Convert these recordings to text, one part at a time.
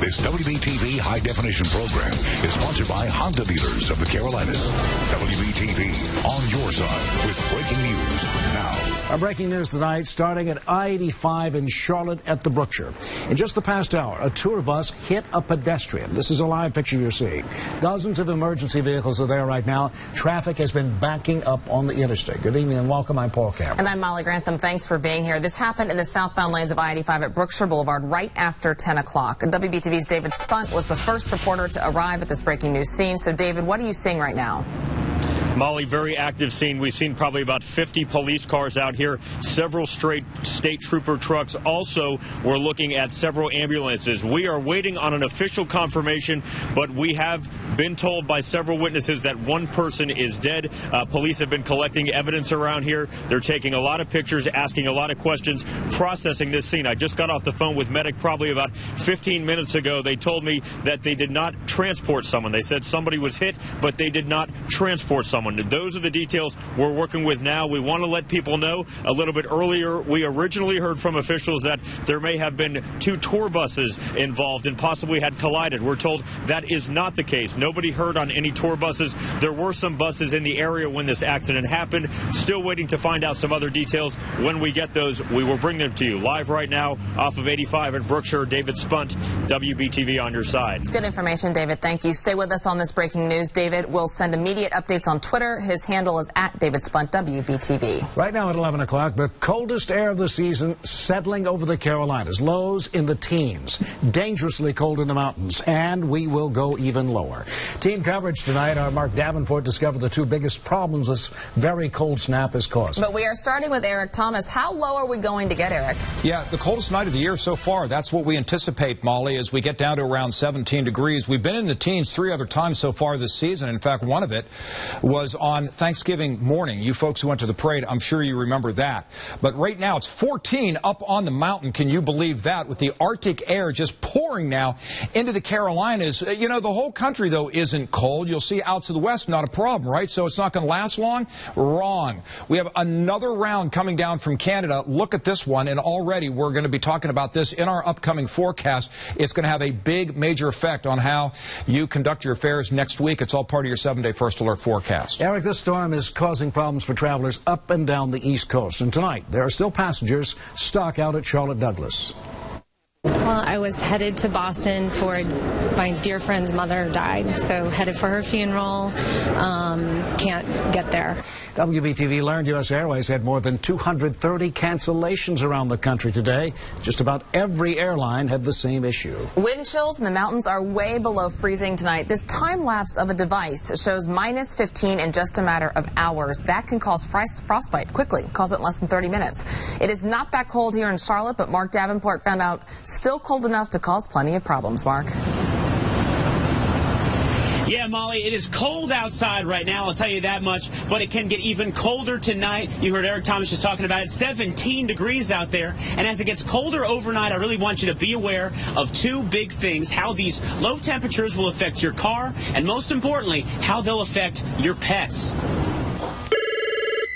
This WBTV high-definition program is sponsored by Honda Dealers of the Carolinas. WBTV on your side with breaking news now. Our breaking news tonight, starting at I-85 in Charlotte at the Brookshire. In just the past hour, a tour bus hit a pedestrian. This is a live picture you're seeing. Dozens of emergency vehicles are there right now. Traffic has been backing up on the interstate. Good evening and welcome. I'm Paul Cameron. And I'm Molly Grantham. Thanks for being here. This happened in the southbound lanes of I-85 at Brookshire Boulevard right after 10 o'clock. And WBTV's David Spunt was the first reporter to arrive at this breaking news scene. So, David, what are you seeing right now? Molly, very active scene. We've seen probably about 50 police cars out here, several state trooper trucks. Also, we're looking at several ambulances. We are waiting on an official confirmation, but we have been told by several witnesses that one person is dead. Police have been collecting evidence around here. They're taking a lot of pictures, asking a lot of questions, processing this scene. I just got off the phone with medic probably about 15 minutes ago. They told me that they did not transport someone. They said somebody was hit, but they did not transport someone. Those are the details we're working with now. We want to let people know a little bit earlier. We originally heard from officials that there may have been 2 tour buses involved and possibly had collided. We're told that is not the case. Nobody heard on any tour buses. There were some buses in the area when this accident happened. Still waiting to find out some other details. When we get those, we will bring them to you. Live right now off of 85 at Brookshire, David Spunt, WBTV on your side. Good information, David. Thank you. Stay with us on this breaking news. David will send immediate updates on Twitter. His handle is at David Spunt, WBTV. Right now at 11 o'clock, the coldest air of the season settling over the Carolinas. Lows in the teens. Dangerously cold in the mountains. And we will go even lower. Team coverage tonight. Our Mark Davenport discovered the 2 biggest problems this very cold snap has caused. But we are starting with Eric Thomas. How low are we going to get, Eric? Yeah, the coldest night of the year so far. That's what we anticipate, Molly, as we get down to around 17 degrees. We've been in the teens 3 other times so far this season. In fact, one of it was on Thanksgiving morning. You folks who went to the parade, I'm sure you remember that. But right now, it's 14 up on the mountain. Can you believe that? With the Arctic air just pouring now into the Carolinas. You know, the whole country, though, isn't cold. You'll see out to the west, not a problem, right? So it's not going to last long? Wrong. We have another round coming down from Canada. Look at this one, and already we're going to be talking about this in our upcoming forecast. It's going to have a big, major effect on how you conduct your affairs next week. It's all part of your 7-day First Alert forecast. Eric, this storm is causing problems for travelers up and down the East Coast. And tonight, there are still passengers stuck out at Charlotte Douglas. Well, I was headed to Boston for my dear friend's mother died, so headed for her funeral. Can't get there. WBTV learned U.S. Airways had more than 230 cancellations around the country today. Just about every airline had the same issue. Wind chills in the mountains are way below freezing tonight. This time lapse of a device shows minus 15 in just a matter of hours. That can cause frostbite quickly, cause it in less than 30 minutes. It is not that cold here in Charlotte, but Mark Davenport found out still cold enough to cause plenty of problems. Mark? Yeah, Molly, it is cold outside right now, I'll tell you that much, but it can get even colder tonight. You heard Eric Thomas just talking about it, 17 degrees out there. And as it gets colder overnight, I really want you to be aware of 2 big things, how these low temperatures will affect your car, and most importantly, how they'll affect your pets.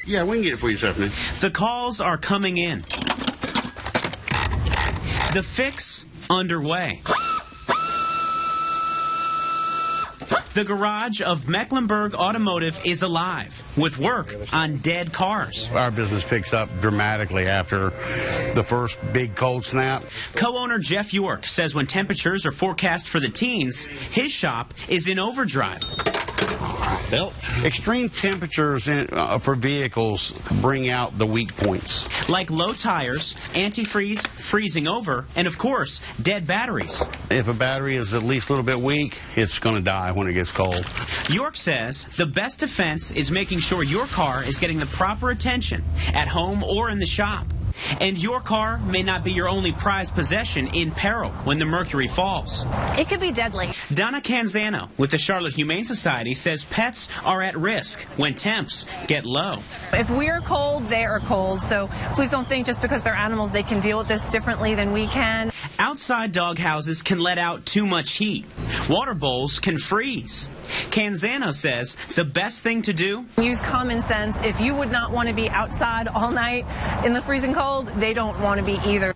Yeah, we can get it for you, Stephanie. The calls are coming in. The fix underway. The garage of Mecklenburg Automotive is alive with work on dead cars. Our business picks up dramatically after the first big cold snap. Co-owner Jeff York says when temperatures are forecast for the teens, his shop is in overdrive. Belt. Extreme temperatures for vehicles bring out the weak points. Like low tires, antifreeze, freezing over, and of course, dead batteries. If a battery is at least a little bit weak, it's going to die when it gets cold. York says the best defense is making sure your car is getting the proper attention at home or in the shop. And your car may not be your only prized possession in peril when the mercury falls. It could be deadly. Donna Canzano with the Charlotte Humane Society says pets are at risk when temps get low. If we're cold, they are cold. So please don't think just because they're animals they can deal with this differently than we can. Outside dog houses can let out too much heat. Water bowls can freeze. Canzano says the best thing to do? Use common sense. If you would not want to be outside all night in the freezing cold, they don't want to be either.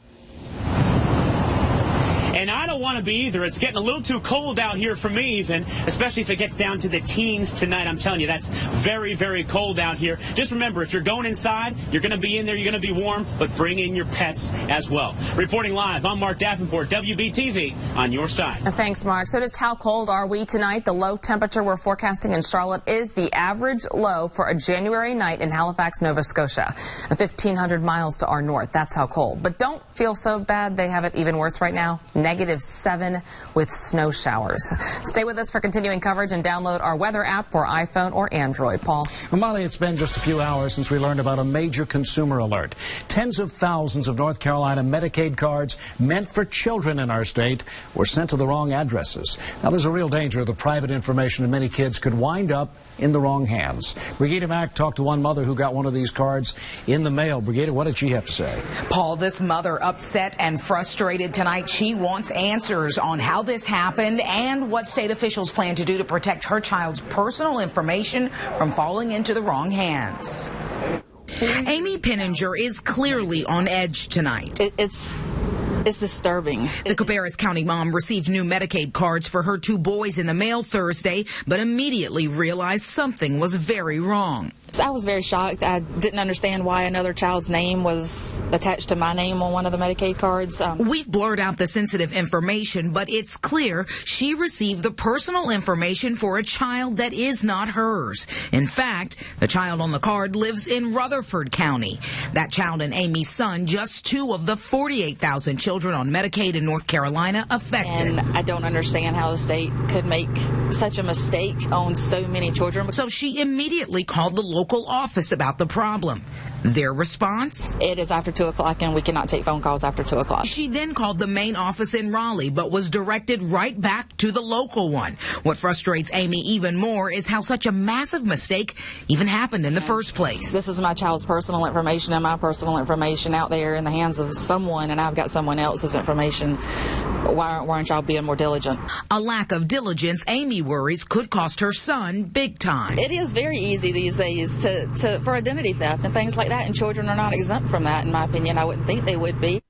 And I don't don't want to be either. It's getting a little too cold out here for me even, especially if it gets down to the teens tonight. I'm telling you, that's very, very cold out here. Just remember, if you're going inside, you're going to be in there, you're going to be warm, but bring in your pets as well. Reporting live, I'm Mark Davenport, WBTV, on your side. Thanks, Mark. So just how cold are we tonight? The low temperature we're forecasting in Charlotte is the average low for a January night in Halifax, Nova Scotia, 1,500 miles to our north. That's how cold. But don't feel so bad. They have it even worse right now. -7 with snow showers. Stay with us for continuing coverage and download our weather app for iPhone or Android. Paul. Well, Molly, it's been just a few hours since we learned about a major consumer alert. Tens of thousands of North Carolina Medicaid cards meant for children in our state were sent to the wrong addresses. Now, there's a real danger the private information of many kids could wind up in the wrong hands. Brigida Mack talked to one mother who got one of these cards in the mail. Brigida, what did she have to say? Paul, this mother upset and frustrated tonight. She wants answers on how this happened and what state officials plan to do to protect her child's personal information from falling into the wrong hands. Amy Pinninger is clearly on edge tonight. It's disturbing. The Cabarrus County mom received new Medicaid cards for her 2 boys in the mail Thursday, but immediately realized something was very wrong. I was very shocked. I didn't understand why another child's name was attached to my name on one of the Medicaid cards. We've blurred out the sensitive information, but it's clear she received the personal information for a child that is not hers. In fact, the child on the card lives in Rutherford County. That child and Amy's son, just 2 of the 48,000 children on Medicaid in North Carolina affected. And I don't understand how the state could make such a mistake on so many children. So she immediately called the local office about the problem. Their response? It is after 2 o'clock and we cannot take phone calls after 2 o'clock. She then called the main office in Raleigh, but was directed right back to the local one. What frustrates Amy even more is how such a massive mistake even happened in the first place. This is my child's personal information and my personal information out there in the hands of someone, and I've got someone else's information. Why aren't y'all being more diligent? A lack of diligence, Amy worries, could cost her son big time. It is very easy these days for identity theft and things like that, and children are not exempt from that, in my opinion. I wouldn't think they would be.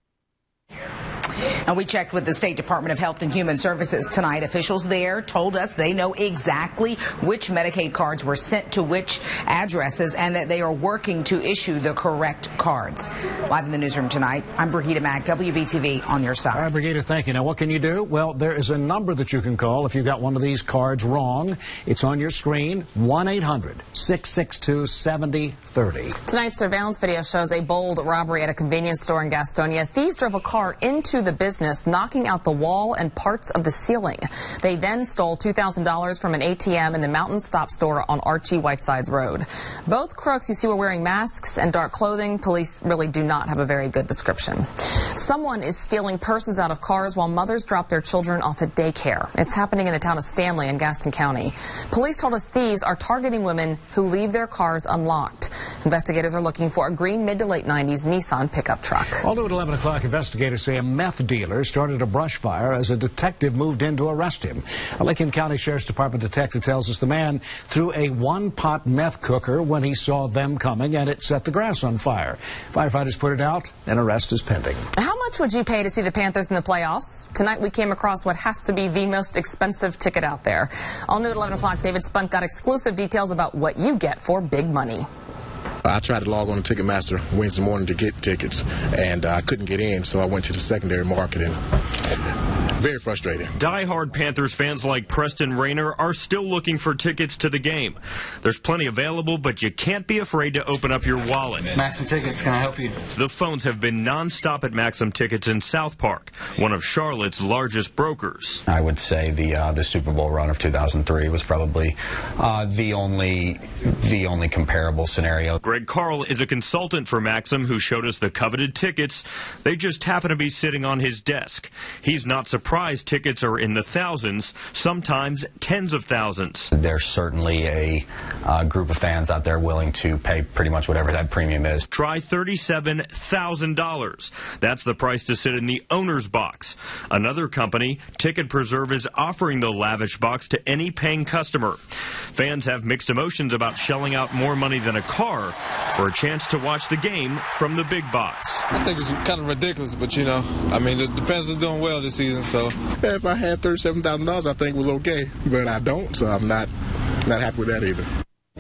And we checked with the State Department of Health and Human Services tonight. Officials there told us they know exactly which Medicaid cards were sent to which addresses and that they are working to issue the correct cards. Live in the newsroom tonight, I'm Brigida Mack, WBTV, on your side. All right, Brigida, thank you. Now, what can you do? Well, there is a number that you can call if you got one of these cards wrong. It's on your screen, 1-800-662-7030. Tonight's surveillance video shows a bold robbery at a convenience store in Gastonia. Thieves drove a car into the business, knocking out the wall and parts of the ceiling. They then stole $2,000 from an ATM in the Mountain Stop store on Archie Whitesides Road. Both crooks you see were wearing masks and dark clothing. Police really do not have a very good description. Someone is stealing purses out of cars while mothers drop their children off at daycare. It's happening in the town of Stanley in Gaston County. Police told us thieves are targeting women who leave their cars unlocked. Investigators are looking for a green mid to late 90s Nissan pickup truck. All new at 11 o'clock, investigators say a meth dealer started a brush fire as a detective moved in to arrest him. A Lincoln County Sheriff's Department detective tells us the man threw a one-pot meth cooker when he saw them coming, and it set the grass on fire. Firefighters put it out. An arrest is pending. How much would you pay to see the Panthers in the playoffs? Tonight we came across what has to be the most expensive ticket out there. All new at 11 o'clock, David Spunt got exclusive details about what you get for big money. I tried to log on to Ticketmaster Wednesday morning to get tickets, and I couldn't get in, so I went to the secondary market, and very frustrating. Die-hard Panthers fans like Preston Rayner are still looking for tickets to the game. There's plenty available, but you can't be afraid to open up your wallet. Maxim Tickets, can I help you? The phones have been non-stop at Maxim Tickets in South Park, one of Charlotte's largest brokers. I would say the Super Bowl run of 2003 was probably the only comparable scenario. Greg Carl is a consultant for Maxim who showed us the coveted tickets. They just happen to be sitting on his desk. He's not surprised tickets are in the thousands, sometimes tens of thousands. There's certainly a group of fans out there willing to pay pretty much whatever that premium is. Try $37,000. That's the price to sit in the owner's box. Another company, Ticket Preserve, is offering the lavish box to any paying customer. Fans have mixed emotions about shelling out more money than a car, for a chance to watch the game from the big box. I think it's kind of ridiculous, but the Panthers are doing well this season, so. If I had $37,000, I think it was okay, but I don't, so I'm not happy with that either.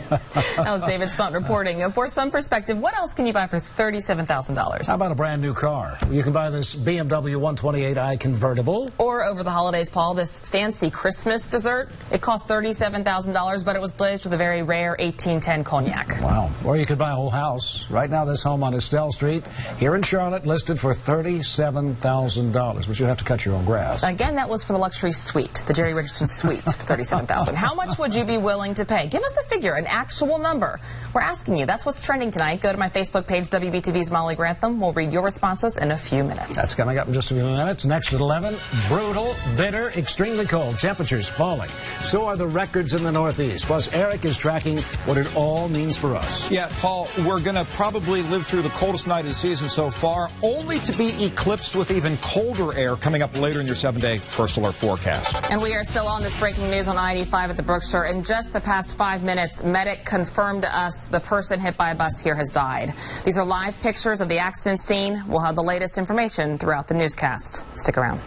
That was David Spunt reporting. For some perspective, what else can you buy for $37,000? How about a brand new car? You can buy this BMW 128i convertible. Or over the holidays, Paul, this fancy Christmas dessert. It cost $37,000, but it was glazed with a very rare 1810 cognac. Wow. Or you could buy a whole house. Right now, this home on Estelle Street here in Charlotte listed for $37,000, but you have to cut your own grass. Again, that was for the luxury suite, the Jerry Richardson suite, for $37,000. How much would you be willing to pay? Give us a figure, an actual number. We're asking you. That's what's trending tonight. Go to my Facebook page, WBTV's Molly Grantham. We'll read your responses in a few minutes. That's coming up in just a few minutes. Next at 11, brutal, bitter, extremely cold. Temperatures falling. So are the records in the Northeast. Plus, Eric is tracking what it all means for us. Yeah, Paul, we're going to probably live through the coldest night of the season so far, only to be eclipsed with even colder air coming up later in your 7-day First Alert forecast. And we are still on this breaking news on I-85 at the Brookshire. In just the past 5 minutes, medic confirmed to us the person hit by a bus here has died. These are live pictures of the accident scene. We'll have the latest information throughout the newscast. Stick around.